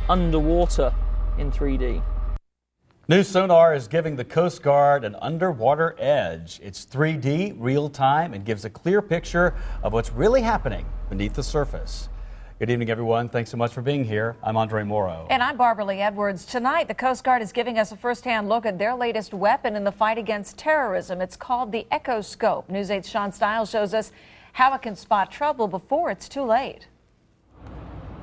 underwater in 3D. New sonar is giving the Coast Guard an underwater edge. It's 3D, real-time, and gives a clear picture of what's really happening beneath the surface. Good evening, everyone. Thanks so much for being here. I'm Andre Morrow. And I'm Barbara Lee Edwards. Tonight, the Coast Guard is giving us a first-hand look at their latest weapon in the fight against terrorism. It's called the Echo Scope. News 8's Sean Stiles shows us how it can spot trouble before it's too late.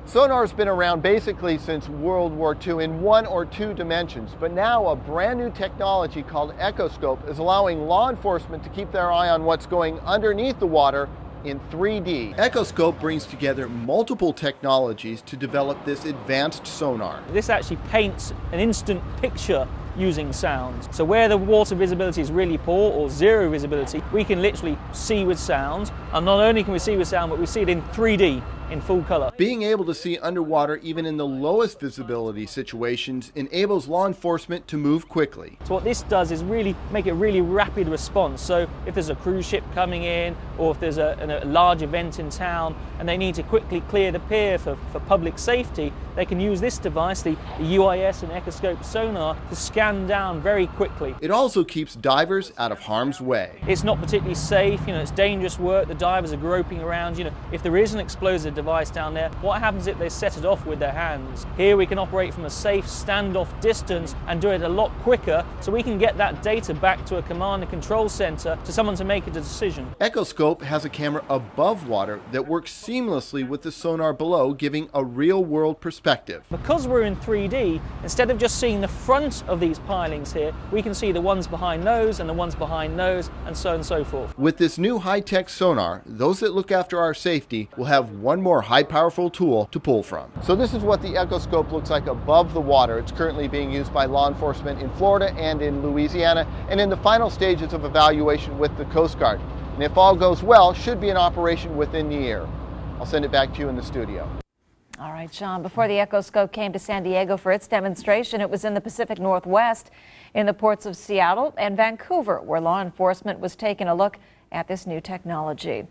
Sonar's been around basically since World War II in one or two dimensions, but now a brand new technology called Echo Scope is allowing law enforcement to keep their eye on what's going underneath the water in 3D. Echo Scope brings together multiple technologies to develop this advanced sonar. This actually paints an instant picture using sounds. So where the water visibility is really poor or zero visibility, we can literally see with sound. And not only can we see with sound, but we see it in 3D. In full color. Being able to see underwater even in the lowest visibility situations enables law enforcement to move quickly. So what this does is really make a really rapid response. So if there's a cruise ship coming in, or if there's a large event in town and they need to quickly clear the pier for public safety, they can use this device, the UIS and Echo Scope sonar, to scan down very quickly. It also keeps divers out of harm's way. It's not particularly safe, it's dangerous work. The divers are groping around. If there is an explosive device down there, what happens if they set it off with their hands? Here we can operate from a safe standoff distance and do it a lot quicker, so we can get that data back to a command and control center to someone to make a decision. Echo Scope has a camera above water that works seamlessly with the sonar below, giving a real-world perspective. Because we're in 3D, instead of just seeing the front of these pilings here, we can see the ones behind those and the ones behind those, and so on and so forth. With this new high-tech sonar, those that look after our safety will have one more high-powerful tool to pull from. So this is what the Echo Scope looks like above the water. It's currently being used by law enforcement in Florida and in Louisiana, and in the final stages of evaluation with the Coast Guard. And if all goes well, should be in operation within the year. I'll send it back to you in the studio. All right, Sean, before the Echo Scope came to San Diego for its demonstration, it was in the Pacific Northwest, in the ports of Seattle and Vancouver, where law enforcement was taking a look at this new technology.